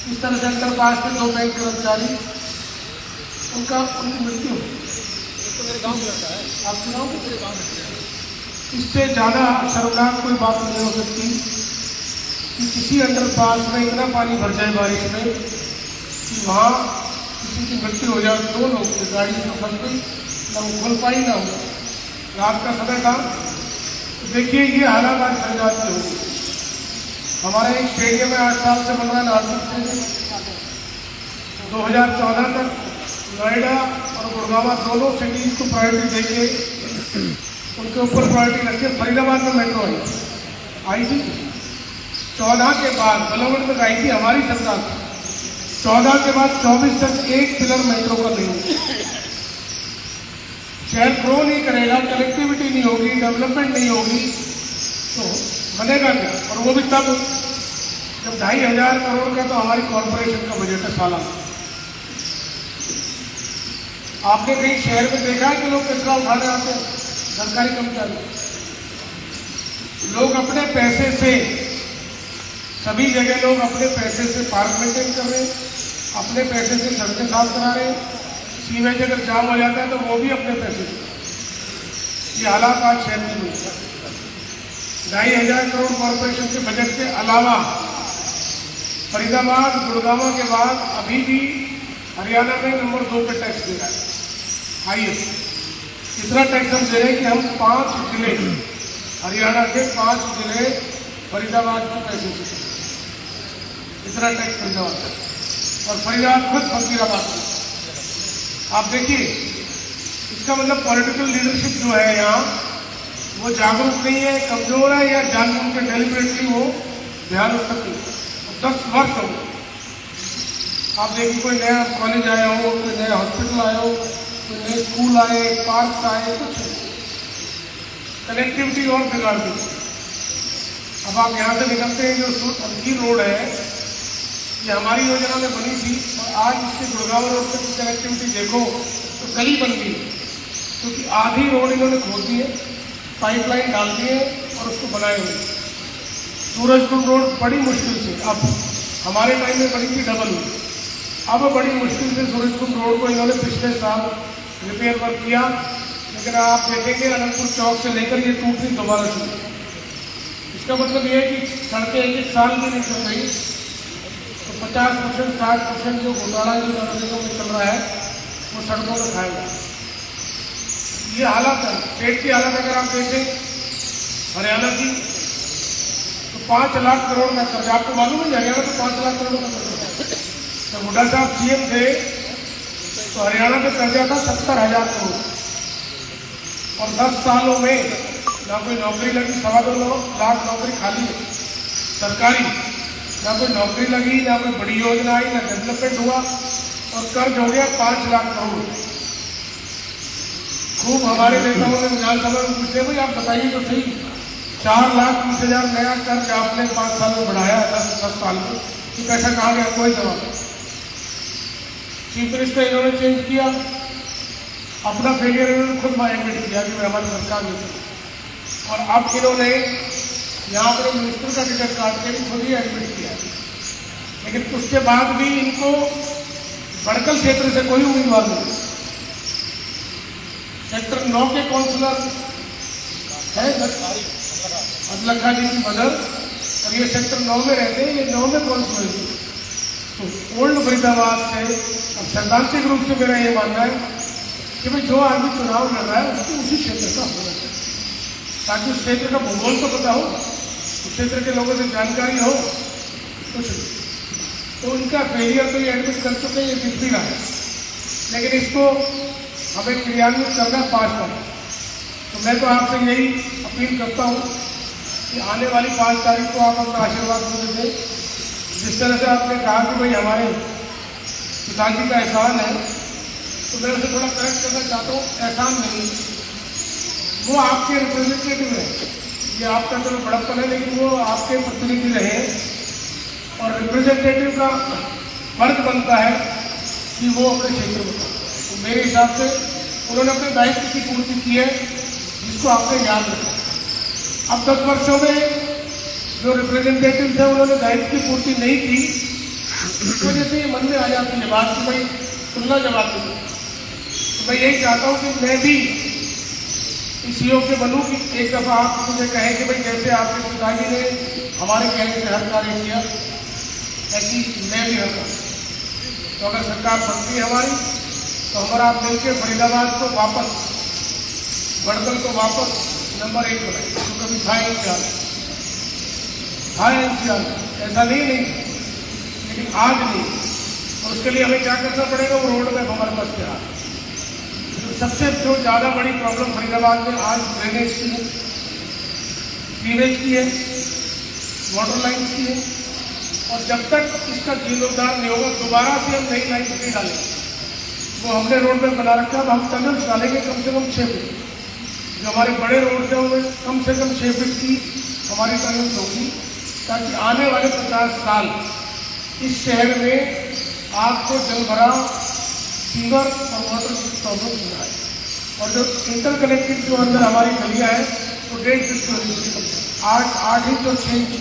इस तरह से अंडरपास में 2 बैंक कर्मचारी उनकी मृत्यु हुई। आपके गाँव में इससे ज़्यादा शर्मनाक कोई बात नहीं हो सकती कि किसी अंडरपास में इतना पानी भर जाए बारिश में कि वहाँ किसी की मृत्यु हो जाए। 2 लोग थे, गाड़ी में फंस गई, ना वो खोल पाई ना हो। रात का समय था। तो देखिए ये हालात आज फरिदाबाद में होगी। हमारे एक स्टेडियम में 8 साल से बन रहा है नासिक स्टेडियम। 2014 तक नोएडा और गुड़गांव दोनों सिटीज को प्रायोरिटी देके उनके ऊपर प्रायोरिटी रखी। फरीदाबाद में मेट्रो आई थी 14 के बाद, डेवलपमेंट आई थी हमारी सरकार। 14 के बाद 24 तक एक पिलर मेट्रो का नहीं होगा। शहर ग्रो नहीं करेगा, कनेक्टिविटी नहीं होगी, डेवलपमेंट नहीं होगी तो बनेगा क्या? और वो भी तब जब 2500 करोड़ का तो हमारी कॉर्पोरेशन का बजट है सालाना। आपने कहीं शहर में देखा है कि लोग कचरा उठाने आते हैं? सरकारी कर्मचारी लोग अपने पैसे से, सभी जगह लोग अपने पैसे से पार्क मेंटेन कर रहे हैं, अपने पैसे से सड़कें साफ करा रहे हैं। सीवेज अगर जाम हो जाता है तो वो भी अपने पैसे से। ये हालात आज शहर में हुई। 2500 करोड़ कॉर्पोरेशन के बजट के अलावा फरीदाबाद गुड़गांव के बाद अभी भी हरियाणा में नंबर 2 पे टैक्स दे रहा है, हाईएस्ट। इतना टैक्स हम दे रहे हैं कि हम 5 जिले, हरियाणा के 5 जिले फरीदाबाद के पैसे से, इतना टैक्स फरीदाबाद का। और फरीदाबाद खुद फकीराबाद में। आप देखिए इसका मतलब पॉलिटिकल लीडरशिप जो है यहाँ वो जागरूक नहीं है, कमजोर है, या जानबूझ के डेलिबरेटली वो ध्यान रख सकती है। 10 वर्ष हो गए। आप देखिए कोई नया कॉलेज आया हो, कोई नया हॉस्पिटल आया हो, कोई नए स्कूल आए, पार्क आए, कुछ कनेक्टिविटी और बिगाड़ दी। अब आप यहाँ से निकलते हैं जो अंकी रोड है, ये हमारी योजना में बनी थी और आज इसके गुड़गांव रोड पे कनेक्टिविटी देखो तो गली बन गई, क्योंकि आधी रोड इन्होंने खोद दी है, पाइपलाइन डाल दी है और उसको बनाए हुए। सूरजकुंड रोड बड़ी मुश्किल से, अब हमारे टाइम में बड़ी थी, डबल हुई, अब बड़ी मुश्किल से सूरजकुंड रोड को इन्होंने पिछले साल रिपेयर वर्क किया। लेकिन आप देखेंगे अनंतपुर चौक से लेकर ये टूटनी दोबारा शुरू। इसका मतलब ये है कि सड़कें एक साल में नहीं चल रही तो 50%, 60% जो घोटाला जो नगरों में चल रहा है वो सड़कों में खाएगा। ये हालत है स्टेट की हालत। अगर आप देखें हरियाणा की तो 5 लाख करोड़ का कर्जा, आपको मालूम है हरियाणा तो 5 लाख करोड़ का कर्जा। जब हुड्डा साहब सीएम थे तो हरियाणा में कर्जा था 70,000 करोड़ और 10 सालों में ना कोई नौकरी लगी, 2.25 लाख नौकरी खाली है सरकारी, ना कोई नौकरी लगी, ना कोई बड़ी योजना आई, ना डेवलपमेंट हुआ और कर्ज हो गया 5 लाख करोड़। खूब हमारे नेताओं ने विधानसभा में पूछते भाई आप बताइए तो सही, 4,20,000 नया कर्ज आपने 5 साल में बढ़ाया, 10 साल में, तो पैसा कहाँ गया? कोई जवाब नहीं। चीफ मिनिस्टर इन्होंने चेंज किया, अपना फेलियर इन्होंने खुद एडमिट किया कि हमारी सरकार नहीं थी। और अब इन्होंने यहाँ पर मिनिस्टर का टिकट काट के भी खुद ही एडमिट किया। लेकिन उसके बाद भी इनको बड़कल क्षेत्र से कोई उम्मीदवार नहीं। सेक्टर 9 के काउंसलर है अदलखा जी की मदर, और ये सेक्टर 9 में रहते हैं, ये 9 में काउंसलर है। तो ओल्ड फरीदाबाद से अब सैद्धांतिक रूप से मेरा ये मानना है कि भाई जो आदमी चुनाव लड़ रहा है उसको उसी क्षेत्र का होना चाहिए, ताकि उस क्षेत्र का भूगोल तो पता हो, उस क्षेत्र के लोगों से जानकारी हो कुछ। तो उनका फेलियर तो ये एडमिट कर चुके हैं, ये दिख भी रहा है, लेकिन इसको हमें क्रियान्वित करना 5 साल। तो मैं तो आपसे यही अपील करता हूँ कि आने वाली 5 तारीख को आप अपना आशीर्वाद मुझे दें। जिस तरह से आपने कहा कि भाई हमारे पिताजी का एहसान है, तो मैं उसे थोड़ा करेक्ट करना चाहता हूँ। एहसान नहीं, वो आपके रिप्रेजेंटेटिव है, ये आपका चलो बड़प्पन है, लेकिन वो आपके प्रतिनिधि रहे और रिप्रेजेंटेटिव का फर्ज बनता है कि वो अपने क्षेत्र में। तो मेरे हिसाब से उन्होंने अपने दायित्व की पूर्ति की है, जिसको आपने याद रखा। अब 10 वर्षों में जो रिप्रेजेंटेटिव थे उन्होंने दायित्व की पूर्ति नहीं की, इस वजह से ये मन में आ जाती है बात कि भाई तुलना जवाब दो। तो मैं यही चाहता हूँ कि मैं भी इस योग से बनूँ कि एक दफ़ा आप मुझे कहें कि भाई जैसे आपके पिताजी ने हमारे कहने से हर कार्य किया, ऐसी मैं भी हर कार्य। तो अगर सरकार बनती है हमारी तो हमारा आप मिलकर फरीदाबाद को वापस, बड़कल को वापस नंबर 1 बनाए। तो कभी था इंतजार, ऐसा नहीं लेकिन आज नहीं। और उसके लिए हमें क्या करना पड़ेगा, वो रोड मैप हमारे पास तैयार है। सबसे जो ज़्यादा बड़ी प्रॉब्लम फरीदाबाद में आज ड्रेनेज की है, सीवेज की है, वाटर लाइन की है। और जब तक इसका जीर्णोद्धार नहीं होगा, दोबारा से हम नई लाइन नहीं डालेंगे। वो हमने रोड में बना रखा है, अब हम टनल्स डालेंगे कम से कम 6 फीट। जो हमारे बड़े रोड हैं उनमें कम से कम 6 फीट की हमारी टनल्स होगी, ताकि आने वाले 50 साल इस शहर में आपको जल भराव, फीवर और वाटर की प्रॉब्लम नहीं आए। और जो इंटरकनेक्टेड जो अंदर हमारी गलियाँ हैं वो 1.5 फीट की होनी चाहिए, 8 इंच और 6 इंच,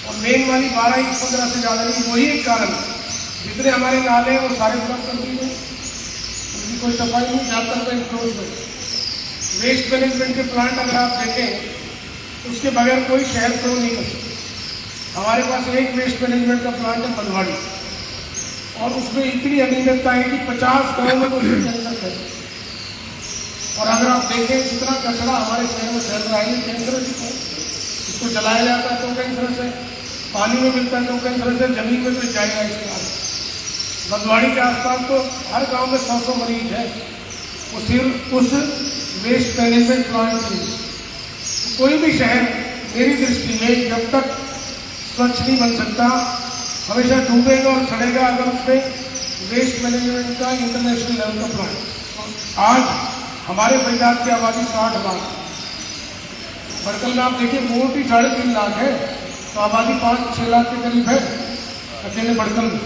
और मेन वाली 12 इंच 15 से ज़्यादा नहीं। वही एक कारण है, जितने हमारे नाले हैं वो सारे ब्लॉक कर दिए, उनकी कोई सफाई नहीं, ज़्यादातर का इंक्लोज में। वेस्ट मैनेजमेंट के प्लांट अगर आप देखें तो उसके बगैर कोई शहर ग्रो नहीं कर सकता। हमारे पास एक वेस्ट मैनेजमेंट का प्लांट है मनवाड़ी, और उसमें इतनी अनियमितता है कि 50 गाँव में कोई कैंसर है। और अगर आप देखें जितना कचरा हमारे शहर में फैल रहा है, कैंसर है। इसको जलाया जाता है तो कैंसर है, पानी में मिलता है तो कैंसर है, जमीन में तो जाएगा इसके बाद। बंदवाड़ी के आसपास तो हर गांव में 100 मरीज है, वो सिर्फ उस वेस्ट मैनेजमेंट प्लांट की। कोई भी शहर मेरी दृष्टि में जब तक स्वच्छ नहीं बन सकता, हमेशा डूबेगा और सड़ेगा अगर उसमें वेस्ट मैनेजमेंट का इंटरनेशनल लेवल का प्लांट। आज हमारे फरीदाबाद की आबादी 60 लाख, बड़कल में आप देखिए मोटी 3.5 लाख है, तो आबादी 5-6 लाख के करीब है अकेले बड़कल में।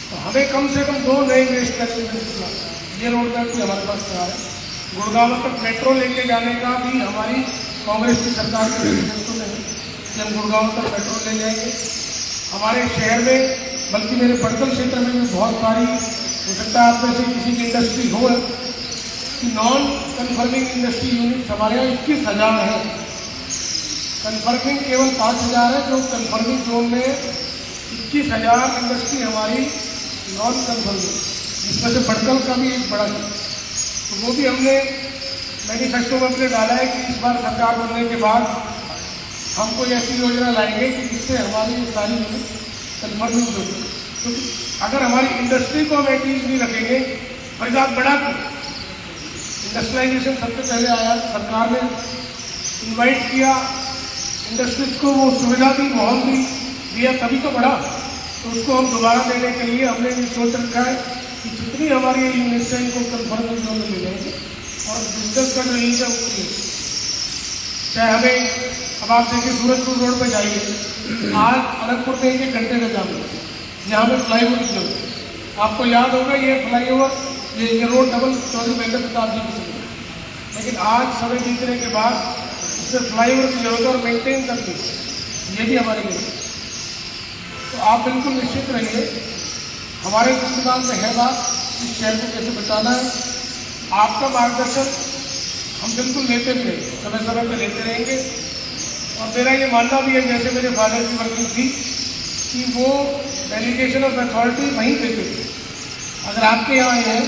तो हमें कम से कम 2 नए वेस्ट मैनेजमेंट प्लांट, ये रोड मैप भी हमारे पास तैयार है। गुड़गांव तक मेट्रो लेके जाने का भी हमारी कांग्रेस की सरकार के नेतृत्व में है कि हम गुड़गांव तक मेट्रो ले जाएंगे। हमारे शहर में, बल्कि मेरे बड़कल क्षेत्र में भी बहुत सारी, हो सकता है आप में से किसी की इंडस्ट्री हो, कि नॉन कन्फर्मिंग इंडस्ट्री यूनिट हमारे यहाँ 21,000 है। कन्फर्मिंग केवल 5,000 है, जो कन्फर्मिंग जोन में 21,000 इंडस्ट्री हमारी नॉन कन्फर्मिंग, जिसमें से बड़कल का भी एक बड़ा है। तो वो भी हमने मैनिफेस्टो में अपने डाला है कि इस बार सरकार बनने के बाद हम कोई ऐसी योजना लाएंगे कि जिससे हमारी ये सारी यूनिट कन्फर्मिंग होगी। क्योंकि अगर हमारी इंडस्ट्री को हम एटलीस्ट नहीं रखेंगे, फरीदाबाद बड़ा इंडस्ट्रियलाइजेशन सबसे पहले आया, सरकार ने इनवाइट किया इंडस्ट्रीज को, वो सुविधा दी, माहौल भी दिया, तभी तो बढ़ा। तो उसको हम दोबारा देने के लिए हमने ये सोच रखा है कि जितनी हमारी यूनिट्स हैं इनको कन्फर्मिंग जोन में ले जाएंगे और बिजनेस का जो यूज है उसकी, चाहे हमें, अब आप देखिए सूरजपुर रोड पर जाइए, आज अनंतपुर में 1 घंटे का जाम है, यहाँ पे फ्लाईओवर की जरूरत। आपको याद होगा ये फ्लाईओवर, ये रोड डबल चौधरी महेंद्र प्रताप जी की जरूरत, लेकिन आज समय बीतने के बाद उसमें फ्लाईओवर की जरूरत और मेंटेन करनी, ये भी हमारे लिए। तो आप बिल्कुल निश्चित रहिए, हमारे दिमाग में है बात, इस शहर को कैसे बचाना है। आपका मार्गदर्शन हम बिल्कुल लेते भी रहेंगे, समय समय पर लेते रहेंगे। और मेरा ये मानना भी है, जैसे मेरे फादर की वर्किंग थी, कि वो डेलीगेशन ऑफ अथॉरिटी वहीं देते थे। अगर आपके यहाँ हैं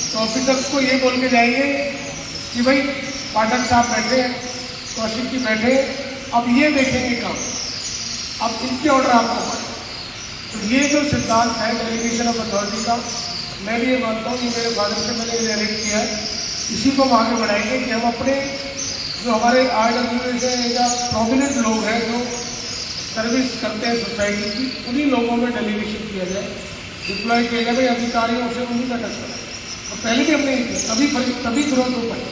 तो ऑफिसर्स को ये बोल के जाइए कि भाई पाठक साहब बैठे हैं, कौशिक जी बैठे, अब ये देखेंगे काम, अब इनके ऑर्डर आपको पड़े। तो ये जो सिद्धांत है डेलीगेशन ऑफ अथॉरिटी का, मैं भी ये मानता हूँ कि मेरे फादर से मैंने इनहेरिट किया है, इसी को हम आगे बढ़ाएंगे कि हम अपने जो हमारे RWA से या प्रोमिनेंट लोग हैं जो सर्विस करते हैं सोसाइटी की, उन्हीं लोगों में डेलीगेशन किया जाए, डिप्लॉय किया जाए, अधिकारियों से उन्हीं का टच करें। और पहले भी हमने किया, तभी ग्रोथ हो पाई।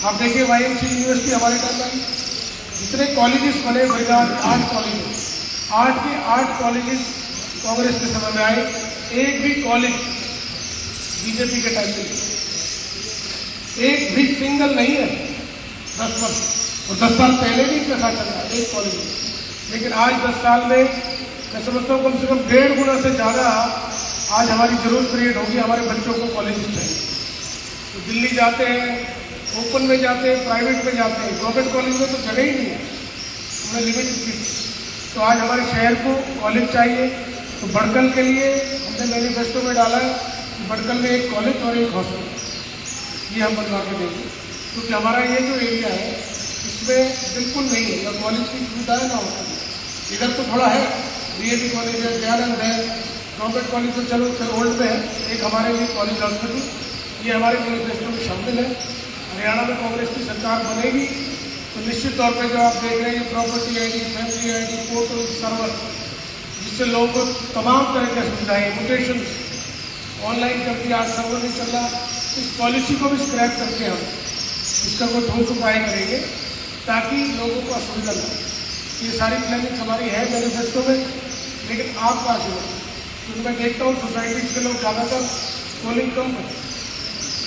आप देखिए YMC यूनिवर्सिटी हमारे टाइम में जितने कॉलेजेस बने, फरीदाबाद 8 कॉलेजेस, 8 के 8 कॉलेजेस कांग्रेस के समय में आए, एक भी कॉलेज बीजेपी के टाइम में, एक भी सिंगल नहीं है 10 वर्ष, और 10 साल पहले भी इनका साथ चल रहा है एक कॉलेज में। लेकिन आज 10 साल में मैं समझता हूँ कम से कम 1.5 गुना से ज़्यादा आज हमारी ज़रूरत क्रिएट होगी, हमारे बच्चों को कॉलेज चाहिए। तो दिल्ली जाते हैं, ओपन में जाते हैं, प्राइवेट में जाते हैं, गवर्नमेंट कॉलेज में तो जगह ही नहीं है, हमने लिमिट की। तो आज हमारे शहर को कॉलेज चाहिए। तो बड़कल के लिए हमने मैनिफेस्टो में डाला है कि बड़कल में एक कॉलेज और एक हॉस्पिटल ये हम बनवा के देंगे, क्योंकि हमारा ये जो एरिया है इसमें बिल्कुल नहीं है, ना कॉलेज की सुविधा है ना हॉस्पिटल। इधर तो थोड़ा है, BAD कॉलेज है, दयानंद है, गवर्नमेंट कॉलेज तो चलो ओल्ड में है, एक हमारे लिए कॉलेज हॉस्पिटल, ये हमारे मैनिफेस्टो में शामिल है। हरियाणा में कांग्रेस की सरकार बनेगी तो निश्चित तौर पे जो आप देख रहे हैं property ID, family ID, portal, server, जिससे लोगों को तमाम तरह की सुविधाएँ, म्यूटेशन ऑनलाइन कर दिया, आज सर्वर नहीं चल रहा, इस पॉलिसी को भी स्क्रैप करके हम इसका कोई ठोस उपाय करेंगे ताकि लोगों को असुविधा न हो। ये सारी प्लानिंग हमारी है मैनिफेस्टो में, लेकिन आपका आशीर्वाद, क्योंकि मैं देखता हूँ सोसाइटीज़ के लोग ज़्यादातर पोलिंग कम करते,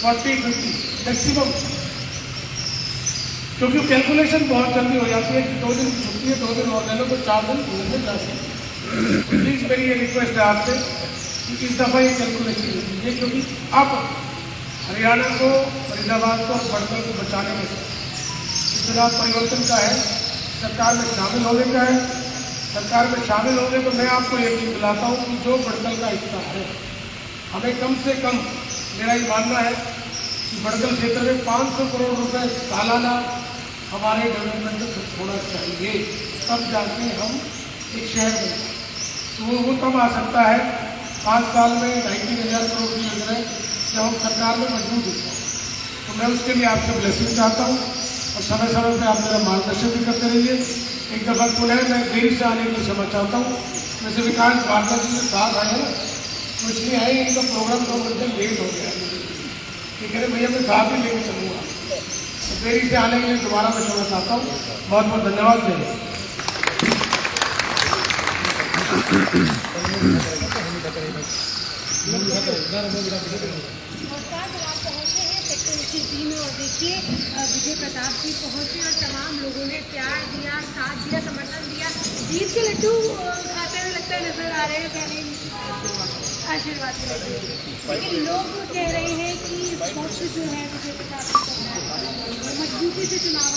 40-50 मैक्सिमम, क्योंकि कैलकुलेशन बहुत जल्दी हो जाती है कि 2 दिन की छुट्टी है, 2 दिन और ले लो तो 4 दिन घूमने जाते हैं। प्लीज़ मेरी ये रिक्वेस्ट है आपसे कि इस दफ़ा ये कैलकुलेशन कीजिए, क्योंकि अब हरियाणा को, फरीदाबाद को और बड़कल को बचाने में चुनाव परिवर्तन का है, सरकार में शामिल होने का है। सरकार में शामिल होंगे तो मैं आपको यकीन दिलाता हूँ कि जो बड़कल का हिस्सा है, हमें कम से कम, मेरा ये मानना है कि बड़कल क्षेत्र में 500 करोड़ रुपए सालाना हमारे डेवलपमेंट में खर्च होना चाहिए, तब जाके हम एक शहर बने। तो वो तब आ सकता है 5 साल में 19,000 करोड़ की योजना जब हम सरकार में मजबूत होते हैं। तो मैं उसके लिए आपसे ब्लेसिंग चाहता हूँ और समय समय पर आप मेरा मार्गदर्शन भी करते रहिए। एक दफ़ा पुनः मैं देरी से आने की क्षमा चाहता हूँ, वैसे विकास भारद्वाज जी के साथ आए ना, तो इसलिए है इनका प्रोग्राम 2 घंटे लेट हो गया, ये कह रहे भैया मैं साथ ही लेके चलूँगा, तो देरी से आने के लिए दोबारा मैं क्षमा चाहता हूँ। बहुत बहुत धन्यवाद। और देखिए विजय प्रताप जी पहुंचे और तमाम लोगों ने प्यार दिया, साथ दिया, समर्थन दिया। जीत के लड्डू खाते हुए लगता है नजर आ रहे हैं, कह रहे हैं आशीर्वाद के लड्डू, लेकिन लोग कह रहे हैं कि वोट जो है विजय प्रताप जी को मजबूती से चुनाव